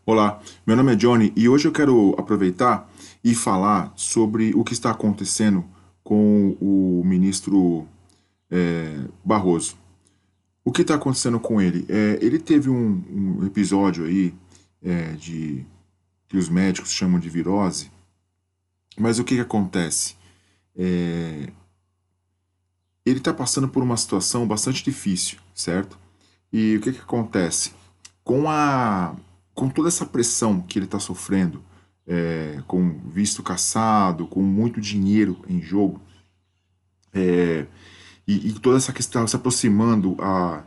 Olá, meu nome é Johnny e hoje eu quero aproveitar e falar sobre o que está acontecendo com o ministro Barroso. O que está acontecendo com ele? Ele teve um episódio aí de que os médicos chamam de virose, mas o que acontece? É, ele está passando por uma situação bastante difícil, certo? E o que acontece? Com a, com toda essa pressão que ele está sofrendo, com visto cassado, com muito dinheiro em jogo, e toda essa questão se aproximando a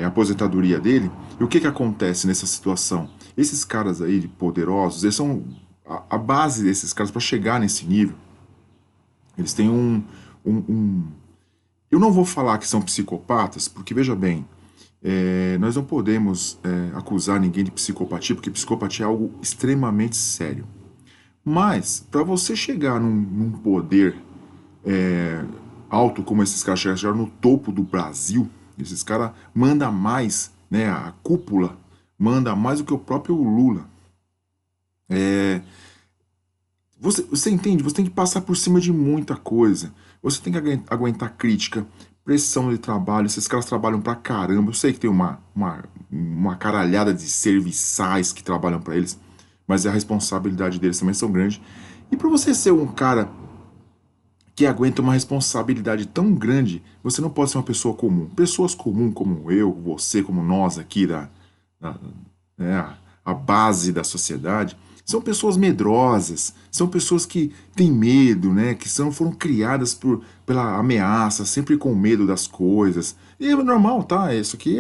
aposentadoria dele, e o que acontece nessa situação? Esses caras aí poderosos, eles são a base desses caras para chegar nesse nível. Eles têm um. Eu não vou falar que são psicopatas, porque veja bem, nós não podemos acusar ninguém de psicopatia, porque psicopatia é algo extremamente sério. Mas, para você chegar num poder alto como esses caras chegaram no topo do Brasil, esses caras mandam mais, né? A cúpula manda mais do que o próprio Lula. Você entende? Você tem que passar por cima de muita coisa. Você tem que aguentar crítica, pressão de trabalho. Esses caras trabalham pra caramba. Eu sei que tem uma caralhada de serviçais que trabalham pra eles, mas a responsabilidade deles também são grande. E pra você ser um cara que aguenta uma responsabilidade tão grande, você não pode ser uma pessoa comum. Pessoas comuns como eu, você, como nós aqui da, né, a base da sociedade, são pessoas medrosas, são pessoas que têm medo, né, que foram criadas pela ameaça, sempre com medo das coisas. E é normal, tá? Isso aqui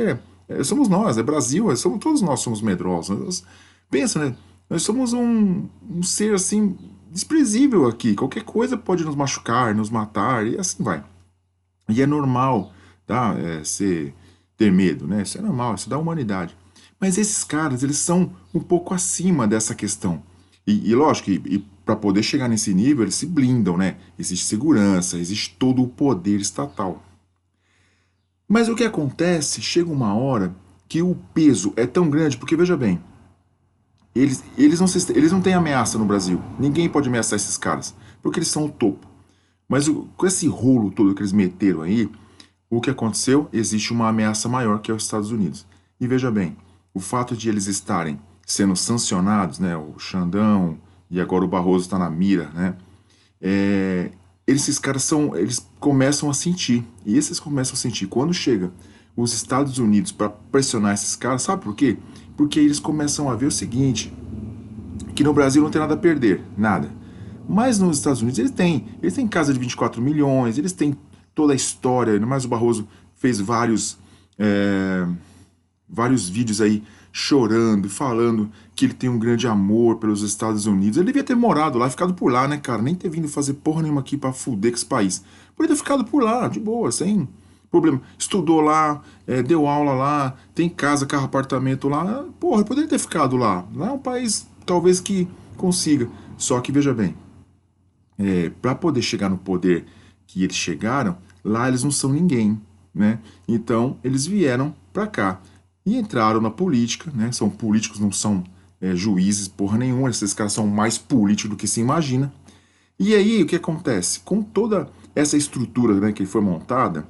somos nós, é Brasil, todos nós somos medrosos. Pensa, né? Nós somos um ser assim desprezível aqui. Qualquer coisa pode nos machucar, nos matar e assim vai. E é normal, tá? Ter medo, né? Isso é normal, isso é da humanidade. Mas esses caras, eles são um pouco acima dessa questão. E lógico, e para poder chegar nesse nível, eles se blindam, né? Existe segurança, existe todo o poder estatal. Mas o que acontece, chega uma hora que o peso é tão grande, porque veja bem, eles não têm ameaça no Brasil. Ninguém pode ameaçar esses caras, porque eles são o topo. Mas com esse rolo todo que eles meteram aí, o que aconteceu? Existe uma ameaça maior que é os Estados Unidos. E veja bem, o fato de eles estarem sendo sancionados, né, o Xandão e agora o Barroso está na mira, né, esses caras eles começam a sentir. E esses começam a sentir. Quando chega os Estados Unidos para pressionar esses caras, sabe por quê? Porque eles começam a ver o seguinte, que no Brasil não tem nada a perder, nada. Mas nos Estados Unidos eles têm casa de 24 milhões, eles têm toda a história, ainda mais o Barroso fez vários vídeos aí chorando, falando que ele tem um grande amor pelos Estados Unidos. Ele devia ter morado lá, ficado por lá, né, cara? Nem ter vindo fazer porra nenhuma aqui pra fuder com esse país. Poderia ter ficado por lá, de boa, sem problema. Estudou lá, deu aula lá, tem casa, carro, apartamento lá. Porra, poderia ter ficado lá. Lá é um país, talvez, que consiga. Só que, veja bem, para poder chegar no poder que eles chegaram, lá eles não são ninguém, né? Então eles vieram para cá e entraram na política, né? São políticos, não são juízes, porra nenhuma. Esses caras são mais políticos do que se imagina. E aí o que acontece? Com toda essa estrutura, né, que foi montada,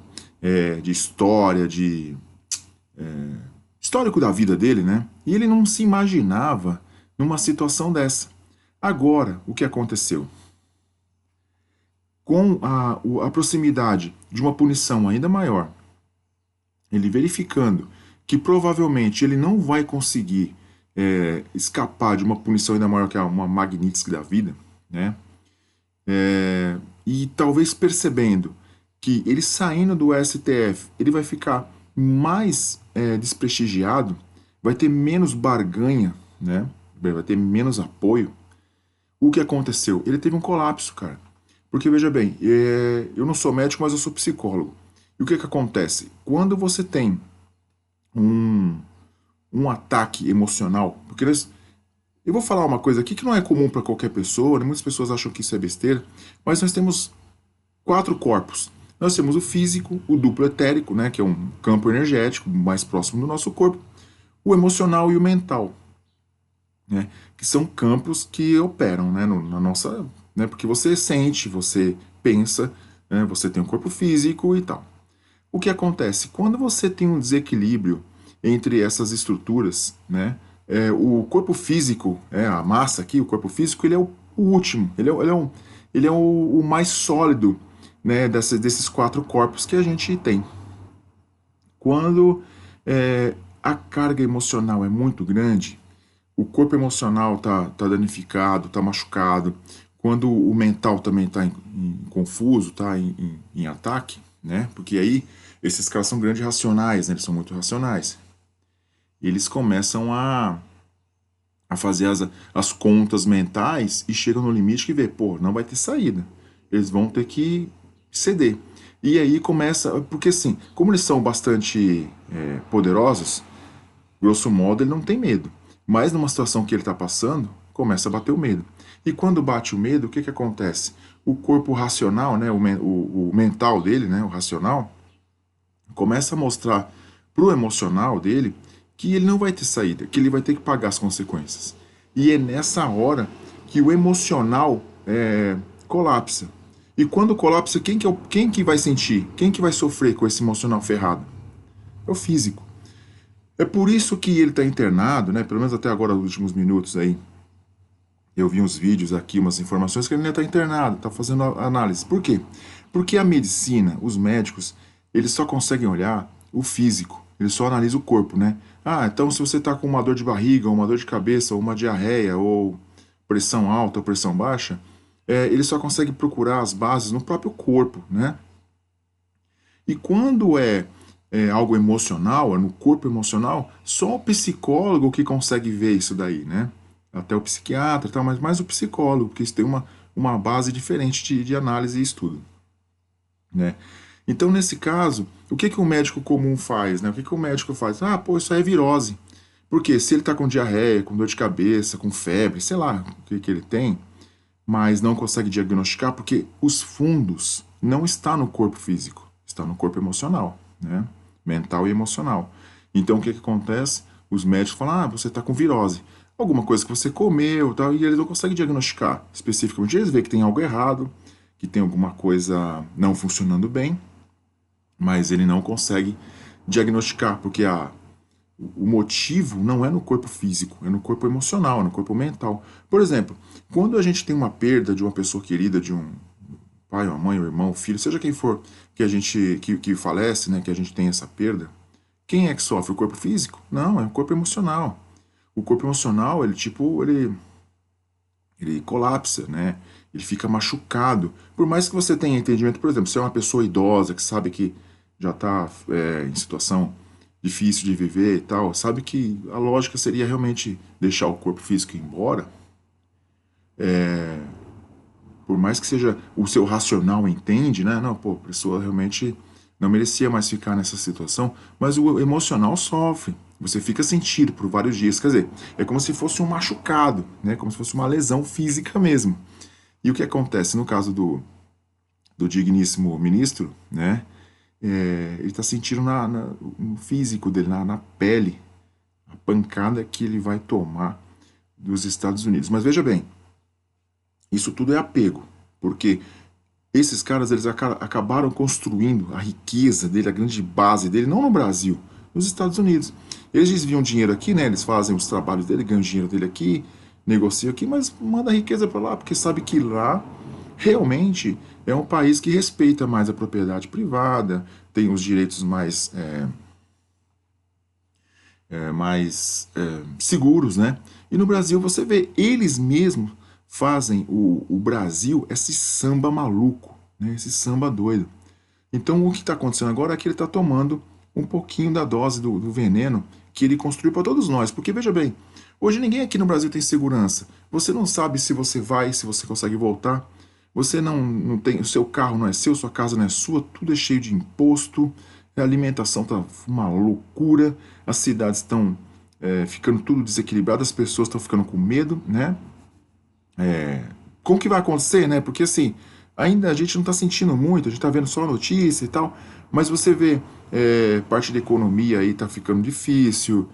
de história, de histórico da vida dele, né? E ele não se imaginava numa situação dessa. Agora, o que aconteceu? Com a proximidade de uma punição ainda maior, ele verificando que provavelmente ele não vai conseguir escapar de uma punição ainda maior que uma Magnitsky da vida, né? E talvez percebendo que ele saindo do STF, ele vai ficar mais desprestigiado, vai ter menos barganha, né? Vai ter menos apoio. O que aconteceu? Ele teve um colapso, cara. Porque, veja bem, eu não sou médico, mas eu sou psicólogo. E o que acontece? Quando você tem um, um ataque emocional, porque eu vou falar uma coisa aqui que não é comum para qualquer pessoa, né? Muitas pessoas acham que isso é besteira, mas nós temos quatro corpos. Nós temos o físico, o duplo etérico, né, que é um campo energético mais próximo do nosso corpo, o emocional e o mental. né? Que são campos que operam, né, na nossa, né, porque você sente, você pensa, né, você tem um corpo físico e tal. O que acontece? Quando você tem um desequilíbrio entre essas estruturas, né, o corpo físico, a massa aqui, o corpo físico, ele é o último, ele é o mais sólido, né, desses quatro corpos que a gente tem. Quando a carga emocional é muito grande, o corpo emocional tá danificado, tá machucado, quando o mental também tá confuso, tá em ataque, né? Porque aí esses caras são grandes racionais, né? Eles são muito racionais. Eles começam a fazer as contas mentais e chegam no limite que vê, pô, não vai ter saída. Eles vão ter que ceder. E aí começa, porque assim, como eles são bastante poderosos, grosso modo, ele não tem medo. Mas numa situação que ele está passando, começa a bater o medo. E quando bate o medo, o que, que acontece? O corpo racional, né, o mental dele, né, o racional, começa a mostrar pro emocional dele que ele não vai ter saída, que ele vai ter que pagar as consequências. E é nessa hora que o emocional colapsa. E quando colapsa, quem que vai sentir? Quem que vai sofrer com esse emocional ferrado? É o físico. É por isso que ele está internado, né? Pelo menos até agora, nos últimos minutos aí, eu vi uns vídeos aqui, umas informações que ele ainda está internado, está fazendo análise. Por quê? Porque a medicina, os médicos, eles só conseguem olhar o físico, eles só analisam o corpo, né? Ah, então se você está com uma dor de barriga, ou uma dor de cabeça, ou uma diarreia, ou pressão alta ou pressão baixa, eles só conseguem procurar as bases no próprio corpo, né? E quando é algo emocional, é no corpo emocional, só o psicólogo que consegue ver isso daí, né? Até o psiquiatra e tal, mas mais o psicólogo, porque isso tem uma base diferente de análise e estudo, né? Então, nesse caso, o que que um médico comum faz, né? O que que o médico faz? Ah, pô, isso aí é virose. Porque se ele tá com diarreia, com dor de cabeça, com febre, sei lá o que que ele tem, mas não consegue diagnosticar, porque os fundos não está no corpo físico, está no corpo emocional, né? Mental e emocional. Então o que que acontece? Os médicos falam: ah, você está com virose. Alguma coisa que você comeu, tal, e eles não conseguem diagnosticar especificamente. Eles veem que tem algo errado, que tem alguma coisa não funcionando bem, mas ele não consegue diagnosticar, porque o motivo não é no corpo físico, é no corpo emocional, é no corpo mental. Por exemplo, quando a gente tem uma perda de uma pessoa querida, de um pai, uma mãe, um irmão, um filho, seja quem for que a gente que falece, né, que a gente tem essa perda, quem é que sofre? O corpo físico? Não, é o corpo emocional. O corpo emocional, ele colapsa, né? Ele fica machucado. Por mais que você tenha entendimento, por exemplo, se é uma pessoa idosa que sabe que já está em situação difícil de viver e tal, sabe que a lógica seria realmente deixar o corpo físico ir embora. Por mais que seja o seu racional entende, né? Não, pô, a pessoa realmente não merecia mais ficar nessa situação, mas o emocional sofre. Você fica sentido por vários dias. Quer dizer, é como se fosse um machucado, né? Como se fosse uma lesão física mesmo. E o que acontece no caso do digníssimo ministro, né? Ele está sentindo no físico dele, na pele, a pancada que ele vai tomar dos Estados Unidos. Mas veja bem, isso tudo é apego, porque esses caras eles acabaram construindo a riqueza dele, a grande base dele, não no Brasil, nos Estados Unidos. Eles desviam dinheiro aqui, né? Eles fazem os trabalhos dele, ganham dinheiro dele aqui, negociam aqui, mas manda a riqueza para lá, porque sabe que lá realmente é um país que respeita mais a propriedade privada, tem os direitos mais seguros, né? E no Brasil você vê, eles mesmos fazem o Brasil esse samba maluco, né? Esse samba doido. Então o que está acontecendo agora é que ele está tomando um pouquinho da dose do veneno que ele construiu para todos nós. Porque veja bem, hoje ninguém aqui no Brasil tem segurança. Você não sabe se você vai, se você consegue voltar. Você não tem, o seu carro não é seu, sua casa não é sua, tudo é cheio de imposto, a alimentação tá uma loucura, as cidades estão ficando tudo desequilibrado, as pessoas estão ficando com medo, né? Como que vai acontecer, né? Porque assim, ainda a gente não está sentindo muito, a gente está vendo só a notícia e tal, mas você vê parte da economia aí tá ficando difícil,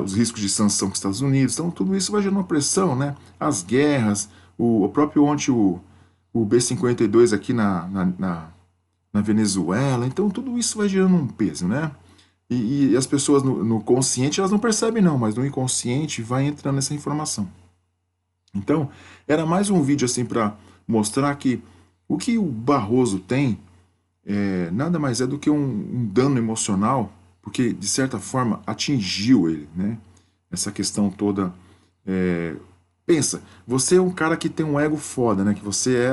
os riscos de sanção com os Estados Unidos. Então, tudo isso vai gerando uma pressão, né? As guerras, o próprio ontem o B-52 aqui na Venezuela. Então, tudo isso vai gerando um peso, né? E as pessoas no consciente, elas não percebem não, mas no inconsciente vai entrando essa informação. Então, era mais um vídeo assim para mostrar que o que o Barroso tem nada mais é do que um dano emocional, porque de certa forma atingiu ele, né? Essa questão toda. é, Pensa, você é um cara que tem um ego foda, né? Que você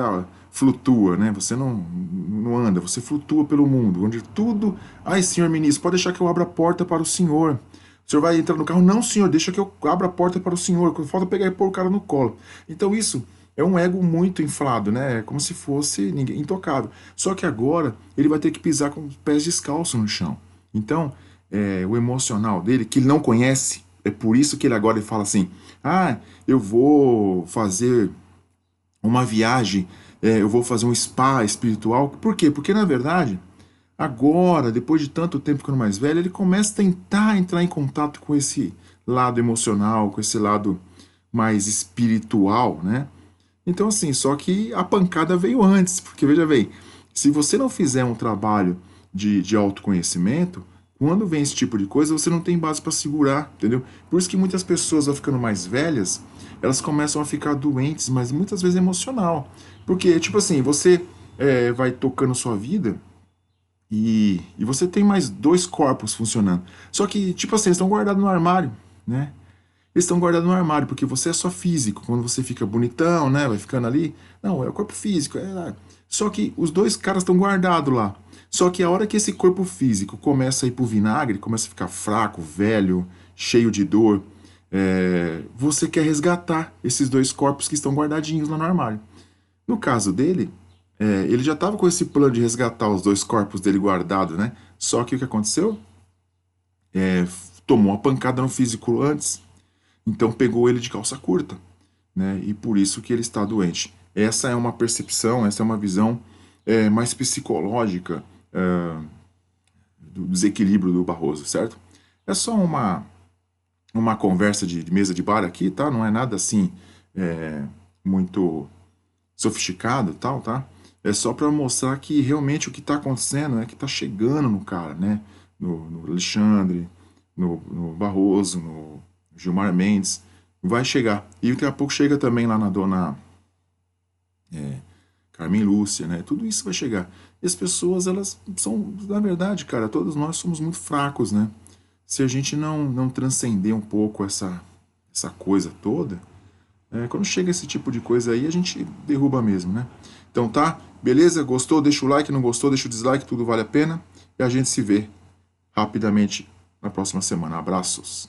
flutua, né? Você não anda, você flutua pelo mundo, onde tudo. Ai, senhor ministro, pode deixar que eu abra a porta para o senhor. O senhor vai entrar no carro? Não, senhor, deixa que eu abra a porta para o senhor. Falta pegar e pôr o cara no colo. Então isso é um ego muito inflado, né? É como se fosse ninguém intocável. Só que agora ele vai ter que pisar com os pés descalços no chão. Então, o emocional dele, que ele não conhece, é por isso que ele fala assim: ah, eu vou fazer uma viagem, eu vou fazer um spa espiritual. Por quê? Porque na verdade, agora, depois de tanto tempo ficando mais velho, ele começa a tentar entrar em contato com esse lado emocional, com esse lado mais espiritual, né? Então, assim, só que a pancada veio antes, porque veja bem, se você não fizer um trabalho de autoconhecimento, quando vem esse tipo de coisa, você não tem base para segurar, entendeu? Por isso que muitas pessoas vão ficando mais velhas, elas começam a ficar doentes, mas muitas vezes emocional. Porque, tipo assim, você vai tocando sua vida e você tem mais dois corpos funcionando. Só que, tipo assim, eles estão guardados no armário, né? Eles estão guardados no armário, porque você é só físico. Quando você fica bonitão, né? Vai ficando ali. Não, é o corpo físico. Só que os dois caras estão guardados lá. Só que a hora que esse corpo físico começa a ir pro vinagre, começa a ficar fraco, velho, cheio de dor, você quer resgatar esses dois corpos que estão guardadinhos lá no armário. No caso dele, ele já estava com esse plano de resgatar os dois corpos dele guardados, né? Só que o que aconteceu? Tomou uma pancada no físico antes, então pegou ele de calça curta, né? E por isso que ele está doente. Essa é uma percepção, essa é uma visão mais psicológica do desequilíbrio do Barroso, certo? É só uma conversa de mesa de bar aqui, tá? Não é nada assim muito sofisticado, tal, tá? É só para mostrar que realmente o que está acontecendo é que está chegando no cara, né? No Alexandre, no Barroso, no Gilmar Mendes, vai chegar. E daqui a pouco chega também lá na dona Carmen Lúcia, né? Tudo isso vai chegar. E as pessoas, elas são, na verdade, cara, todos nós somos muito fracos, né? Se a gente não transcender um pouco essa coisa toda, quando chega esse tipo de coisa aí, a gente derruba mesmo, né? Então tá, beleza? Gostou? Deixa o like, não gostou? Deixa o dislike, tudo vale a pena. E a gente se vê rapidamente na próxima semana. Abraços.